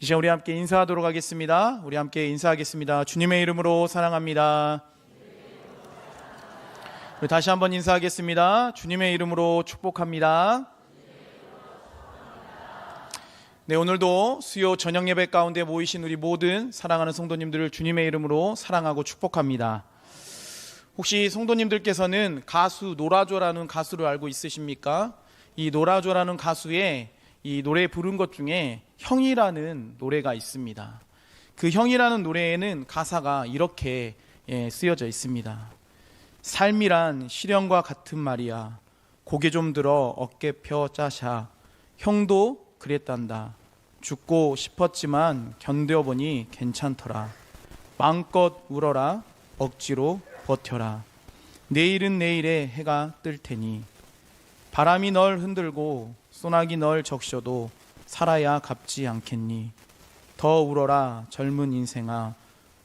이제 우리 함께 인사하도록 하겠습니다. 우리 함께 인사하겠습니다. 주님의 이름으로 사랑합니다. 우리 다시 한번 인사하겠습니다. 주님의 이름으로 축복합니다. 네, 오늘도 수요 저녁 예배 가운데 모이신 우리 모든 사랑하는 성도님들을 주님의 이름으로 사랑하고 축복합니다. 혹시 성도님들께서는 가수 노라조라는 가수를 알고 있으십니까? 이 노라조라는 가수의 이 노래 부른 것 중에 형이라는 노래가 있습니다. 그 형이라는 노래에는 가사가 이렇게 쓰여져 있습니다. 삶이란 시련과 같은 말이야. 고개 좀 들어 어깨 펴 짜샤. 형도 그랬단다. 죽고 싶었지만 견뎌보니 괜찮더라. 마음껏 울어라. 억지로 버텨라. 내일은 내일에 해가 뜰 테니. 바람이 널 흔들고 소나기 널 적셔도 살아야 갚지 않겠니. 더 울어라 젊은 인생아.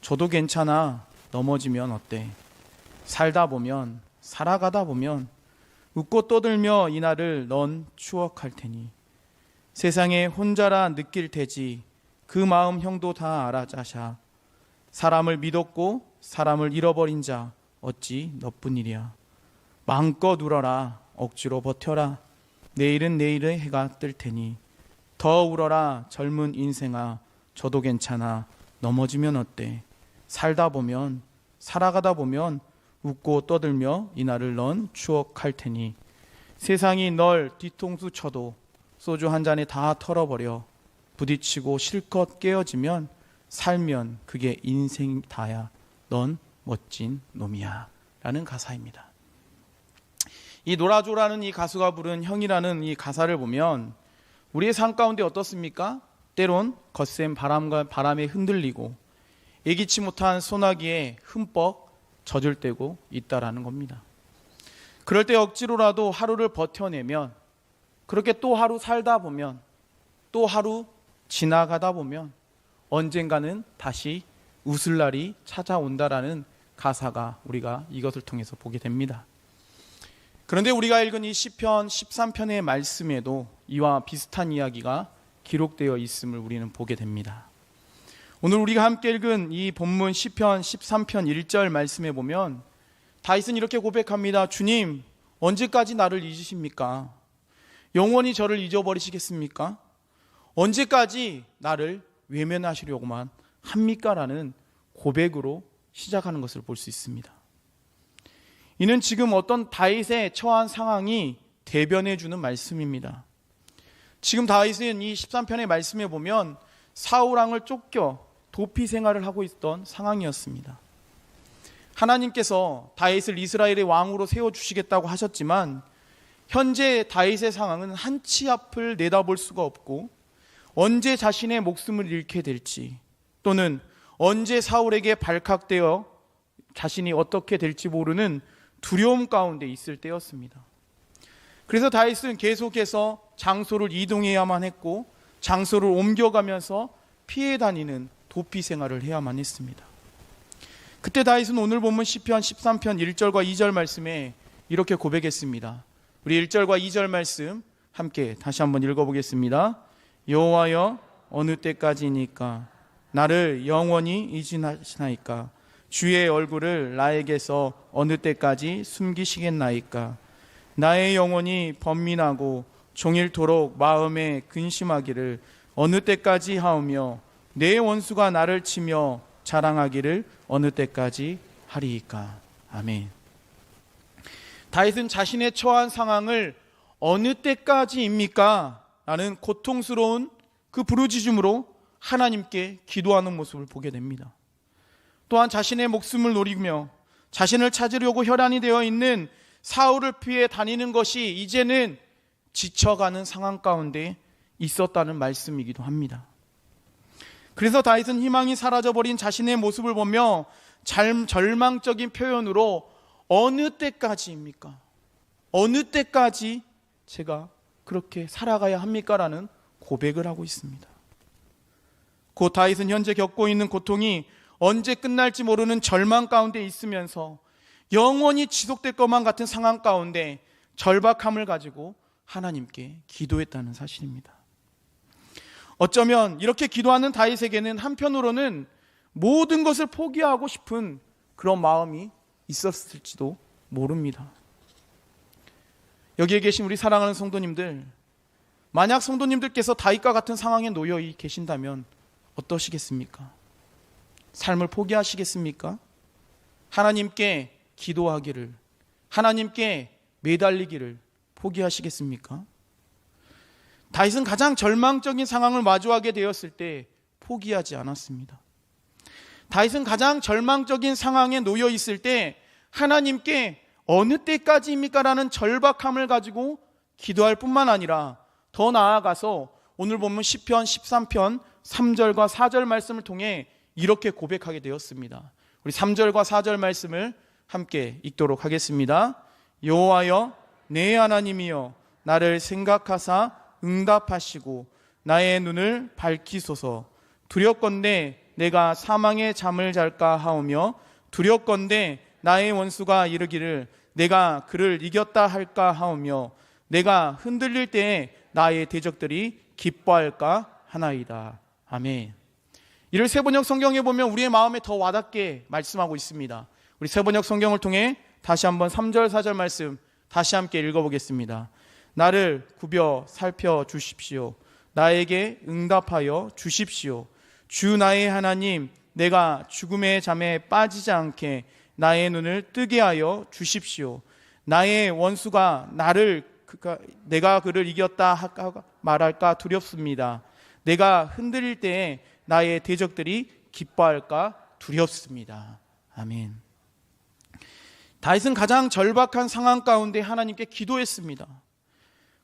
저도 괜찮아. 넘어지면 어때. 살다 보면 살아가다 보면 웃고 떠들며 이날을 넌 추억할 테니. 세상에 혼자라 느낄 테지. 그 마음 형도 다 알아 짜샤. 사람을 믿었고 사람을 잃어버린 자 어찌 너뿐이랴. 마음껏 울어라. 억지로 버텨라. 내일은 내일의 해가 뜰 테니. 더 울어라 젊은 인생아. 저도 괜찮아. 넘어지면 어때. 살다 보면 살아가다 보면 웃고 떠들며 이날을 넌 추억할 테니. 세상이 널 뒤통수 쳐도 소주 한 잔에 다 털어버려. 부딪히고 실컷 깨어지면 살면 그게 인생 다야. 넌 멋진 놈이야. 라는 가사입니다. 이 노라조라는 이 가수가 부른 형이라는 이 가사를 보면 우리의 삶 가운데 어떻습니까? 때론 거센 바람에 흔들리고 예기치 못한 소나기에 흠뻑 젖을 때고 있다라는 겁니다. 그럴 때 억지로라도 하루를 버텨내면, 그렇게 또 하루 살다 보면, 또 하루 지나가다 보면 언젠가는 다시 웃을 날이 찾아온다라는 가사가 우리가 이것을 통해서 보게 됩니다. 그런데 우리가 읽은 이 시편 13편의 말씀에도 이와 비슷한 이야기가 기록되어 있음을 우리는 보게 됩니다. 오늘 우리가 함께 읽은 이 본문 시편 13편 1절 말씀에 보면 다윗은 이렇게 고백합니다. 주님, 언제까지 나를 잊으십니까? 영원히 저를 잊어버리시겠습니까? 언제까지 나를 외면하시려고만 합니까? 라는 고백으로 시작하는 것을 볼 수 있습니다. 이는 지금 어떤 다윗의 처한 상황이 대변해 주는 말씀입니다. 지금 다윗은 이 13편의 말씀에 보면 사울 왕을 쫓겨 도피 생활을 하고 있던 상황이었습니다. 하나님께서 다윗을 이스라엘의 왕으로 세워주시겠다고 하셨지만 현재 다윗의 상황은 한치 앞을 내다볼 수가 없고 언제 자신의 목숨을 잃게 될지 또는 언제 사울에게 발칵되어 자신이 어떻게 될지 모르는 두려움 가운데 있을 때였습니다. 그래서 다윗은 계속해서 장소를 이동해야만 했고 장소를 옮겨가면서 피해 다니는 도피 생활을 해야만 했습니다. 그때 다윗은 오늘 본문 시편 13편 1절과 2절 말씀에 이렇게 고백했습니다. 우리 1절과 2절 말씀 함께 다시 한번 읽어보겠습니다. 여호와여 어느 때까지니까 나를 영원히 잊으시나이까. 주의 얼굴을 나에게서 어느 때까지 숨기시겠나이까. 나의 영혼이 번민하고 종일토록 마음에 근심하기를 어느 때까지 하오며 내 원수가 나를 치며 자랑하기를 어느 때까지 하리이까. 아멘. 다윗은 자신의 처한 상황을 어느 때까지입니까? 라는 고통스러운 그 부르짖음으로 하나님께 기도하는 모습을 보게 됩니다. 또한 자신의 목숨을 노리며 자신을 찾으려고 혈안이 되어 있는 사울을 피해 다니는 것이 이제는 지쳐가는 상황 가운데 있었다는 말씀이기도 합니다. 그래서 다윗은 희망이 사라져버린 자신의 모습을 보며 절망적인 표현으로 어느 때까지입니까? 어느 때까지 제가 그렇게 살아가야 합니까? 라는 고백을 하고 있습니다. 곧 다윗은 현재 겪고 있는 고통이 언제 끝날지 모르는 절망 가운데 있으면서 영원히 지속될 것만 같은 상황 가운데 절박함을 가지고 하나님께 기도했다는 사실입니다. 어쩌면 이렇게 기도하는 다윗에게는 한편으로는 모든 것을 포기하고 싶은 그런 마음이 있었을지도 모릅니다. 여기에 계신 우리 사랑하는 성도님들, 만약 성도님들께서 다윗과 같은 상황에 놓여 계신다면 어떠시겠습니까? 삶을 포기하시겠습니까? 하나님께 기도하기를, 하나님께 매달리기를 포기하시겠습니까? 다윗은 가장 절망적인 상황을 마주하게 되었을 때 포기하지 않았습니다. 다윗은 가장 절망적인 상황에 놓여 있을 때 하나님께 어느 때까지입니까? 라는 절박함을 가지고 기도할 뿐만 아니라 더 나아가서 오늘 보면 시편 13편 3절과 4절 말씀을 통해 이렇게 고백하게 되었습니다. 우리 3절과 4절 말씀을 함께 읽도록 하겠습니다. 여호와여 내 하나님이여 나를 생각하사 응답하시고 나의 눈을 밝히소서. 두렵건대 내가 사망의 잠을 잘까 하오며 두렵건대 나의 원수가 이르기를 내가 그를 이겼다 할까 하오며 내가 흔들릴 때에 나의 대적들이 기뻐할까 하나이다. 아멘. 이를 세번역 성경에 보면 우리의 마음에 더 와닿게 말씀하고 있습니다. 우리 세번역 성경을 통해 다시 한번 3절 4절 말씀 다시 함께 읽어보겠습니다. 나를 굽여 살펴 주십시오. 나에게 응답하여 주십시오. 주 나의 하나님, 내가 죽음의 잠에 빠지지 않게 나의 눈을 뜨게 하여 주십시오. 나의 원수가 내가 그를 이겼다 말할까 두렵습니다. 내가 흔들릴 때에 나의 대적들이 기뻐할까 두렵습니다. 아멘. 다윗은 가장 절박한 상황 가운데 하나님께 기도했습니다.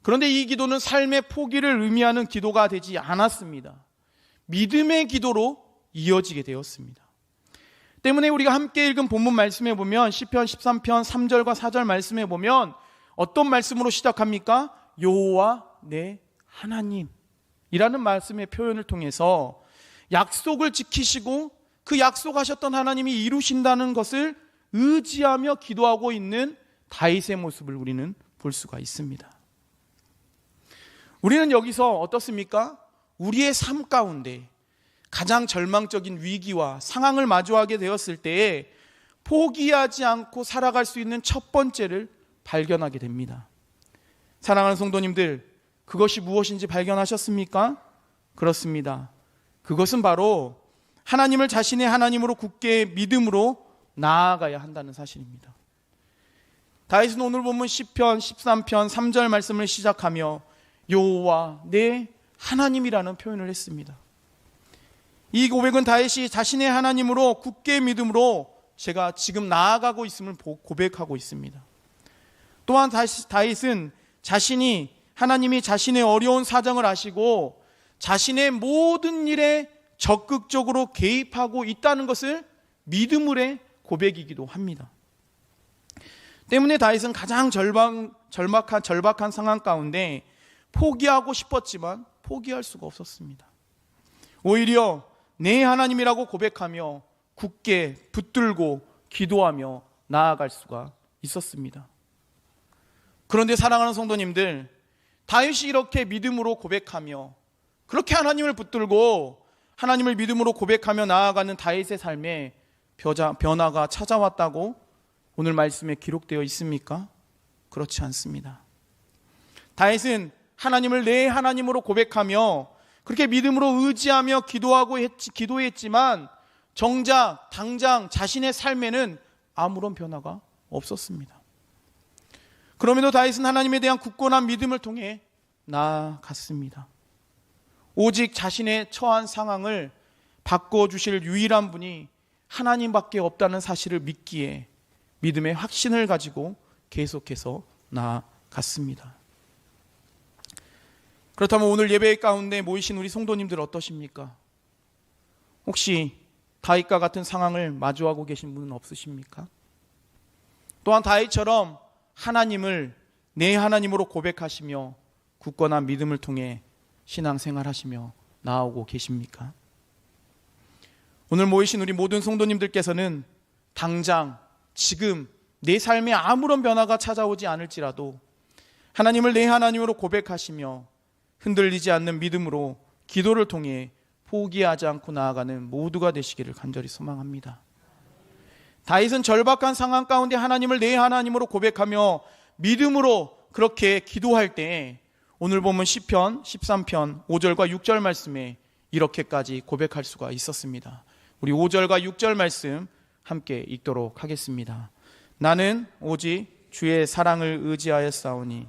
그런데 이 기도는 삶의 포기를 의미하는 기도가 되지 않았습니다. 믿음의 기도로 이어지게 되었습니다. 때문에 우리가 함께 읽은 본문 말씀에 보면 시편 13편 3절과 4절 말씀에 보면 어떤 말씀으로 시작합니까? 여호와 내 하나님이라는 말씀의 표현을 통해서 약속을 지키시고 그 약속하셨던 하나님이 이루신다는 것을 의지하며 기도하고 있는 다윗의 모습을 우리는 볼 수가 있습니다. 우리는 여기서 어떻습니까? 우리의 삶 가운데 가장 절망적인 위기와 상황을 마주하게 되었을 때에 포기하지 않고 살아갈 수 있는 첫 번째를 발견하게 됩니다. 사랑하는 성도님들, 그것이 무엇인지 발견하셨습니까? 그렇습니다. 그것은 바로 하나님을 자신의 하나님으로 굳게 믿음으로 나아가야 한다는 사실입니다. 다윗은 오늘 본문 시편 13편 3절 말씀을 시작하며 여호와 내 하나님이라는 표현을 했습니다. 이 고백은 다윗이 자신의 하나님으로 굳게 믿음으로 제가 지금 나아가고 있음을 고백하고 있습니다. 또한 다윗은 하나님이 자신의 어려운 사정을 아시고 자신의 모든 일에 적극적으로 개입하고 있다는 것을 믿음으로의 고백이기도 합니다. 때문에 다윗은 가장 절박한 상황 가운데 포기하고 싶었지만 포기할 수가 없었습니다. 오히려 내 하나님이라고 고백하며 굳게 붙들고 기도하며 나아갈 수가 있었습니다. 그런데 사랑하는 성도님들, 다윗이 이렇게 믿음으로 고백하며 그렇게 하나님을 붙들고 하나님을 믿음으로 고백하며 나아가는 다윗의 삶에 변화가 찾아왔다고 오늘 말씀에 기록되어 있습니까? 그렇지 않습니다. 다윗은 하나님을 내 하나님으로 고백하며 그렇게 믿음으로 의지하며 기도했지만 정작 당장 자신의 삶에는 아무런 변화가 없었습니다. 그럼에도 다윗은 하나님에 대한 굳건한 믿음을 통해 나아갔습니다. 오직 자신의 처한 상황을 바꿔주실 유일한 분이 하나님밖에 없다는 사실을 믿기에 믿음의 확신을 가지고 계속해서 나아갔습니다. 그렇다면 오늘 예배 가운데 모이신 우리 성도님들 어떠십니까? 혹시 다윗과 같은 상황을 마주하고 계신 분은 없으십니까? 또한 다윗처럼 하나님을 내 하나님으로 고백하시며 굳건한 믿음을 통해 신앙생활하시며 나아오고 계십니까? 오늘 모이신 우리 모든 성도님들께서는 당장 지금 내 삶에 아무런 변화가 찾아오지 않을지라도 하나님을 내 하나님으로 고백하시며 흔들리지 않는 믿음으로 기도를 통해 포기하지 않고 나아가는 모두가 되시기를 간절히 소망합니다. 다윗은 절박한 상황 가운데 하나님을 내 하나님으로 고백하며 믿음으로 그렇게 기도할 때 오늘 보면 시편 13편 5절과 6절 말씀에 이렇게까지 고백할 수가 있었습니다. 우리 5절과 6절 말씀 함께 읽도록 하겠습니다. 나는 오직 주의 사랑을 의지하였사오니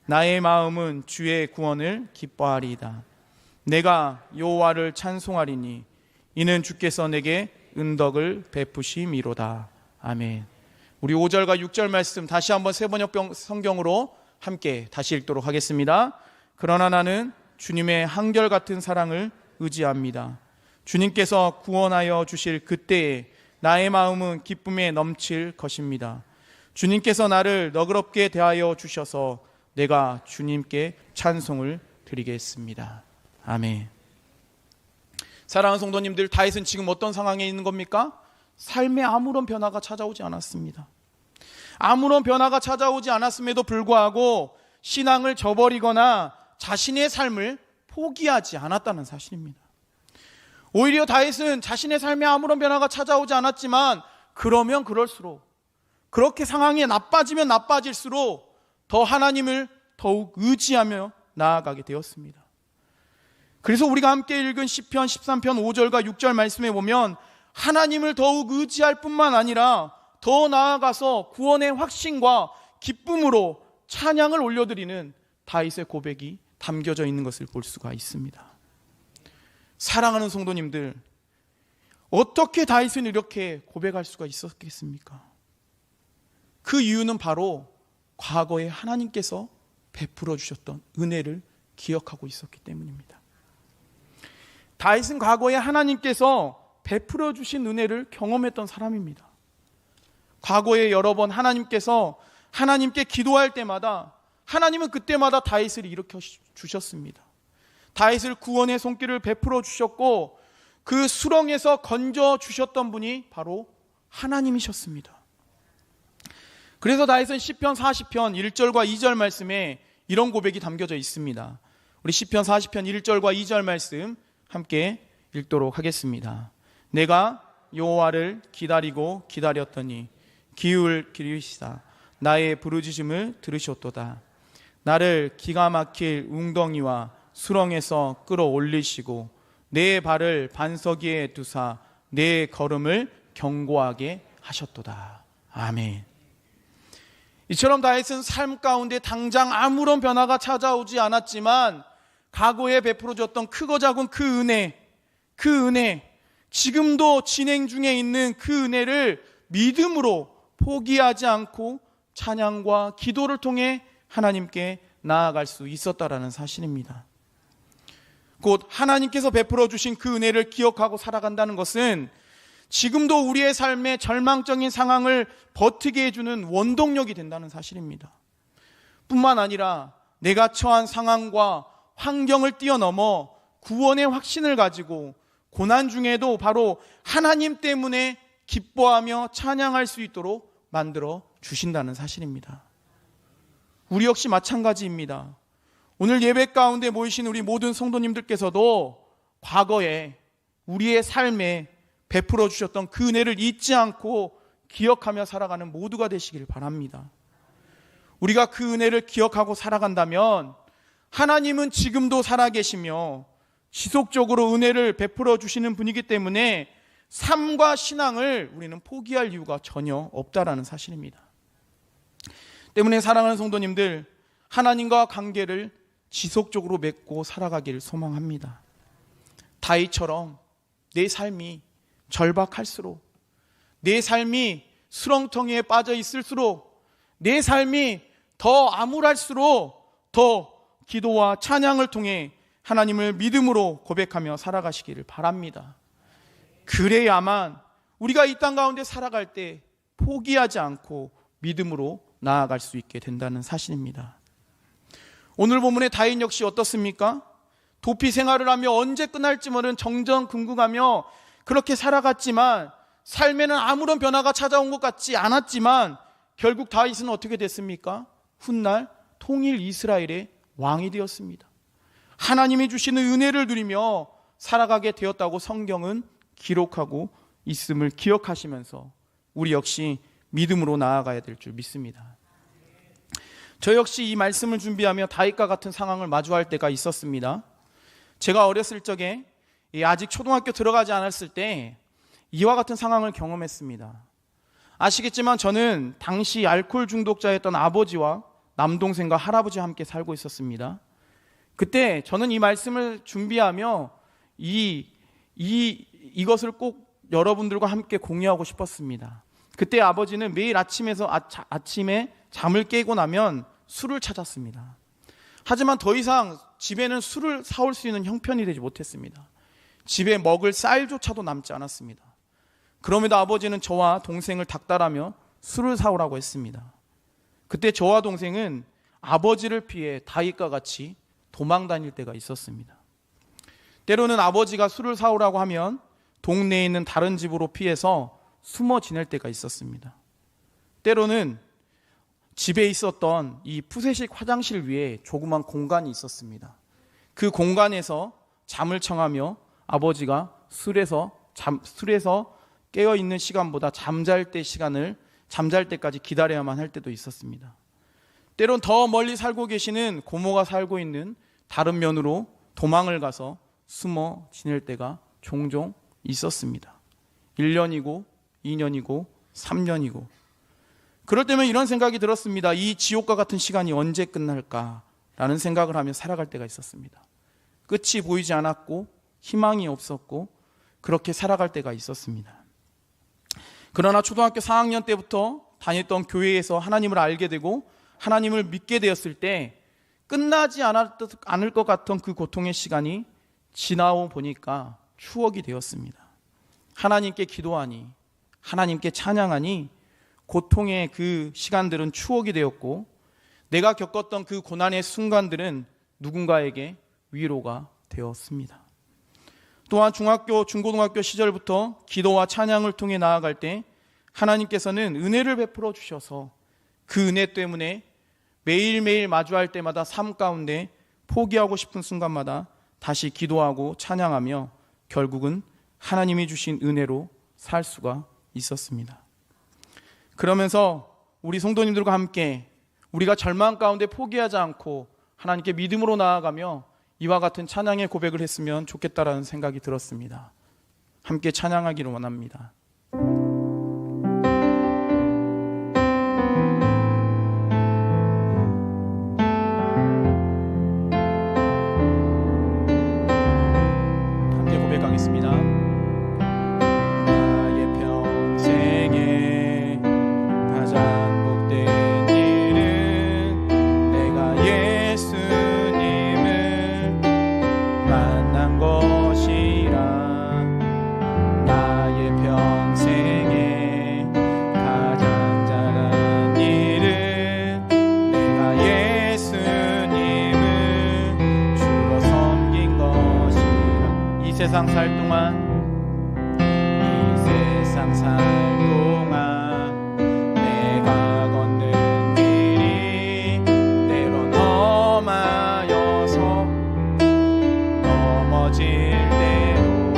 나의 마음은 주의 구원을 기뻐하리이다. 내가 여호와를 찬송하리니 이는 주께서 내게 은덕을 베푸심이로다. 아멘. 우리 5절과 6절 말씀 다시 한번 세번역 성경으로 함께 다시 읽도록 하겠습니다. 그러나 나는 주님의 한결같은 사랑을 의지합니다. 주님께서 구원하여 주실 그때에 나의 마음은 기쁨에 넘칠 것입니다. 주님께서 나를 너그럽게 대하여 주셔서 내가 주님께 찬송을 드리겠습니다. 아멘. 사랑하는 성도님들, 다윗은 지금 어떤 상황에 있는 겁니까? 삶에 아무런 변화가 찾아오지 않았습니다. 아무런 변화가 찾아오지 않았음에도 불구하고 신앙을 저버리거나 자신의 삶을 포기하지 않았다는 사실입니다. 오히려 다윗은 자신의 삶에 아무런 변화가 찾아오지 않았지만 그러면 그럴수록, 그렇게 상황이 나빠지면 나빠질수록 더 하나님을 더욱 의지하며 나아가게 되었습니다. 그래서 우리가 함께 읽은 시편 13편 5절과 6절 말씀에 보면 하나님을 더욱 의지할 뿐만 아니라 더 나아가서 구원의 확신과 기쁨으로 찬양을 올려드리는 다윗의 고백이 담겨져 있는 것을 볼 수가 있습니다. 사랑하는 성도님들, 어떻게 다윗은 이렇게 고백할 수가 있었겠습니까? 그 이유는 바로 과거에 하나님께서 베풀어 주셨던 은혜를 기억하고 있었기 때문입니다. 다윗은 과거에 하나님께서 베풀어 주신 은혜를 경험했던 사람입니다. 과거에 여러 번 하나님께서 하나님께 기도할 때마다 하나님은 그때마다 다윗을 일으켜 주셨습니다. 다윗을 구원의 손길을 베풀어 주셨고 그 수렁에서 건져 주셨던 분이 바로 하나님이셨습니다. 그래서 다윗은 시편 40편 1절과 2절 말씀에 이런 고백이 담겨져 있습니다. 우리 시편 40편 1절과 2절 말씀 함께 읽도록 하겠습니다. 내가 여호와를 기다리고 기다렸더니 기울이시사 나의 부르짖음을 들으셨도다. 나를 기가 막힐 웅덩이와 수렁에서 끌어올리시고 내 발을 반석 위에 두사 내 걸음을 견고하게 하셨도다. 아멘. 이처럼 다윗은 삶 가운데 당장 아무런 변화가 찾아오지 않았지만 과거에 베풀어 줬던 크고 작은 그 은혜, 지금도 진행 중에 있는 그 은혜를 믿음으로 포기하지 않고 찬양과 기도를 통해 하나님께 나아갈 수 있었다라는 사실입니다. 곧 하나님께서 베풀어 주신 그 은혜를 기억하고 살아간다는 것은 지금도 우리의 삶의 절망적인 상황을 버티게 해주는 원동력이 된다는 사실입니다. 뿐만 아니라 내가 처한 상황과 환경을 뛰어넘어 구원의 확신을 가지고 고난 중에도 바로 하나님 때문에 기뻐하며 찬양할 수 있도록 만들어 주신다는 사실입니다. 우리 역시 마찬가지입니다. 오늘 예배 가운데 모이신 우리 모든 성도님들께서도 과거에 우리의 삶에 베풀어 주셨던 그 은혜를 잊지 않고 기억하며 살아가는 모두가 되시길 바랍니다. 우리가 그 은혜를 기억하고 살아간다면 하나님은 지금도 살아계시며 지속적으로 은혜를 베풀어 주시는 분이기 때문에 삶과 신앙을 우리는 포기할 이유가 전혀 없다라는 사실입니다. 때문에 사랑하는 성도님들, 하나님과 관계를 지속적으로 맺고 살아가기를 소망합니다. 다윗처럼 내 삶이 절박할수록, 내 삶이 수렁텅이에 빠져 있을수록, 내 삶이 더 암울할수록 더 기도와 찬양을 통해 하나님을 믿음으로 고백하며 살아가시기를 바랍니다. 그래야만 우리가 이 땅 가운데 살아갈 때 포기하지 않고 믿음으로 나아갈 수 있게 된다는 사실입니다. 오늘 본문의 다윗 역시 어떻습니까? 도피 생활을 하며 언제 끝날지 모르는 정전긍긍하며 그렇게 살아갔지만 삶에는 아무런 변화가 찾아온 것 같지 않았지만 결국 다윗은 어떻게 됐습니까? 훗날 통일 이스라엘의 왕이 되었습니다. 하나님이 주시는 은혜를 누리며 살아가게 되었다고 성경은 기록하고 있음을 기억하시면서 우리 역시 믿음으로 나아가야 될 줄 믿습니다. 저 역시 이 말씀을 준비하며 다윗과 같은 상황을 마주할 때가 있었습니다. 제가 어렸을 적에 아직 초등학교 들어가지 않았을 때 이와 같은 상황을 경험했습니다. 아시겠지만 저는 당시 알코올 중독자였던 아버지와 남동생과 할아버지와 함께 살고 있었습니다. 그때 저는 이 말씀을 준비하며 이것을 꼭 여러분들과 함께 공유하고 싶었습니다. 그때 아버지는 매일 아침에 잠을 깨고 나면 술을 찾았습니다. 하지만 더 이상 집에는 술을 사올 수 있는 형편이 되지 못했습니다. 집에 먹을 쌀조차도 남지 않았습니다. 그럼에도 아버지는 저와 동생을 닥달하며 술을 사오라고 했습니다. 그때 저와 동생은 아버지를 피해 다윗과 같이 도망 다닐 때가 있었습니다. 때로는 아버지가 술을 사오라고 하면 동네에 있는 다른 집으로 피해서 숨어 지낼 때가 있었습니다. 때로는 집에 있었던 이 푸세식 화장실 위에 조그만 공간이 있었습니다. 그 공간에서 잠을 청하며 아버지가 술에서 깨어있는 시간보다 잠잘 때까지 기다려야만 할 때도 있었습니다. 때론 더 멀리 살고 계시는 고모가 살고 있는 다른 면으로 도망을 가서 숨어 지낼 때가 종종 있었습니다. 1년이고 2년이고 3년이고 그럴 때면 이런 생각이 들었습니다. 이 지옥과 같은 시간이 언제 끝날까라는 생각을 하며 살아갈 때가 있었습니다. 끝이 보이지 않았고 희망이 없었고 그렇게 살아갈 때가 있었습니다. 그러나 초등학교 4학년 때부터 다녔던 교회에서 하나님을 알게 되고 하나님을 믿게 되었을 때 끝나지 않을 것 같던 그 고통의 시간이 지나고 보니까 추억이 되었습니다. 하나님께 기도하니 하나님께 찬양하니 고통의 그 시간들은 추억이 되었고 내가 겪었던 그 고난의 순간들은 누군가에게 위로가 되었습니다. 또한 중고등학교 시절부터 기도와 찬양을 통해 나아갈 때 하나님께서는 은혜를 베풀어 주셔서 그 은혜 때문에 매일매일 마주할 때마다 삶 가운데 포기하고 싶은 순간마다 다시 기도하고 찬양하며 결국은 하나님이 주신 은혜로 살 수가 있었습니다. 그러면서 우리 성도님들과 함께 우리가 절망 가운데 포기하지 않고 하나님께 믿음으로 나아가며 이와 같은 찬양의 고백을 했으면 좋겠다라는 생각이 들었습니다. 함께 찬양하기를 원합니다. 함께 고백하겠습니다. 나의 평생에 가장 복된 일은 내가 예수님을 만난 것이라. 나의 평생에 가장 잘한 일은 내가 예수님을 주로 섬긴 것이라. 이 세상 살 동안 내가 걷는 길이 때론 험하여서 넘어질 때도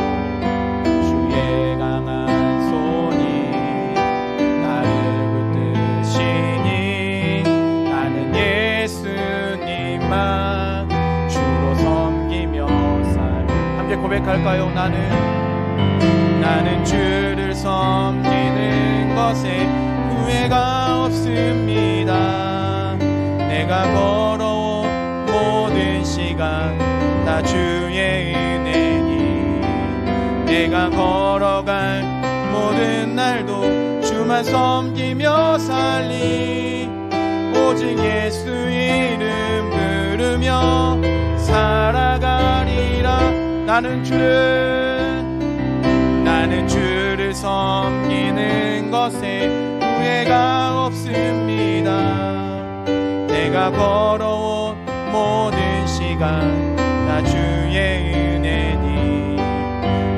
주의 강한 손이 나를 붙드시니 나는 예수님만 주로 섬기며 함께 고백할까요? 나는 주를 섬기는 것에 후회가 없습니다. 내가 걸어온 모든 시간 다 주의 은혜니 내가 걸어갈 모든 날도 주만 섬기며 살리. 오직 예수 이름 부르며 살아가리라. 나는 주를 섬기는 것에 후회가 없습니다. 내가 걸어온 모든 시간 다 주의 은혜니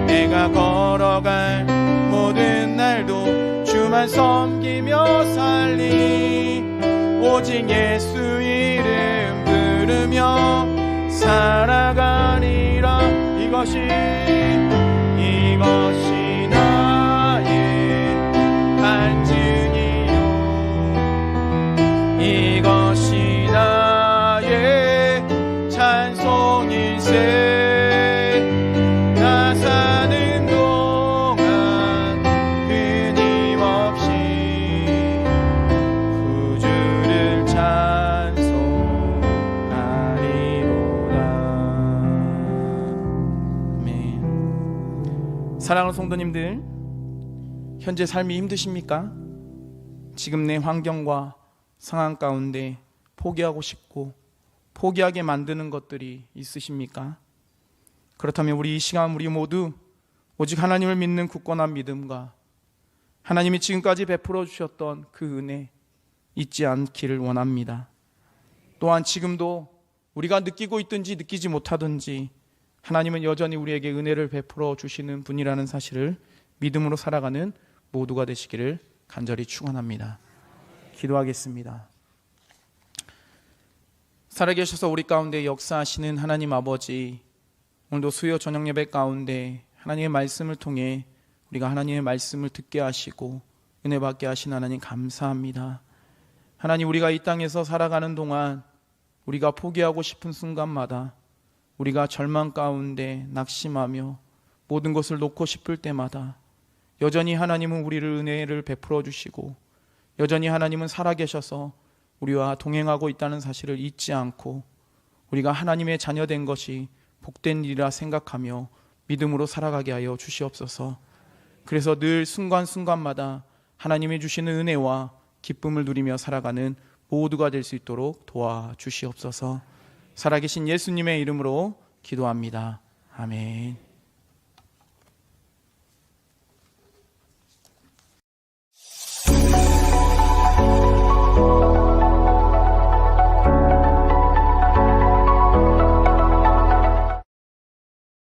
내가 걸어갈 모든 날도 주만 섬기며 살리. 오직 예수 이름 부르며 살아가리라. 이것이 나의 간증이요, 이것이 나의 찬송일세. 나 사는 동안 끊임없이 구주를 찬송하리로다. 아멘. 사랑하는 성도님들, 현재 삶이 힘드십니까? 지금 내 환경과 상황 가운데 포기하고 싶고 포기하게 만드는 것들이 있으십니까? 그렇다면 우리 이 시간 우리 모두 오직 하나님을 믿는 굳건한 믿음과 하나님이 지금까지 베풀어 주셨던 그 은혜 잊지 않기를 원합니다. 또한 지금도 우리가 느끼고 있든지 느끼지 못하든지 하나님은 여전히 우리에게 은혜를 베풀어 주시는 분이라는 사실을 믿음으로 살아가는 모두가 되시기를 간절히 축원합니다. 기도하겠습니다. 살아계셔서 우리 가운데 역사하시는 하나님 아버지, 오늘도 수요 저녁 예배 가운데 하나님의 말씀을 통해 우리가 하나님의 말씀을 듣게 하시고 은혜 받게 하신 하나님 감사합니다. 하나님, 우리가 이 땅에서 살아가는 동안 우리가 포기하고 싶은 순간마다, 우리가 절망 가운데 낙심하며 모든 것을 놓고 싶을 때마다 여전히 하나님은 우리를 은혜를 베풀어 주시고 여전히 하나님은 살아계셔서 우리와 동행하고 있다는 사실을 잊지 않고 우리가 하나님의 자녀된 것이 복된 일이라 생각하며 믿음으로 살아가게 하여 주시옵소서. 그래서 늘 순간순간마다 하나님이 주시는 은혜와 기쁨을 누리며 살아가는 모두가 될 수 있도록 도와주시옵소서. 살아계신 예수님의 이름으로 기도합니다. 아멘.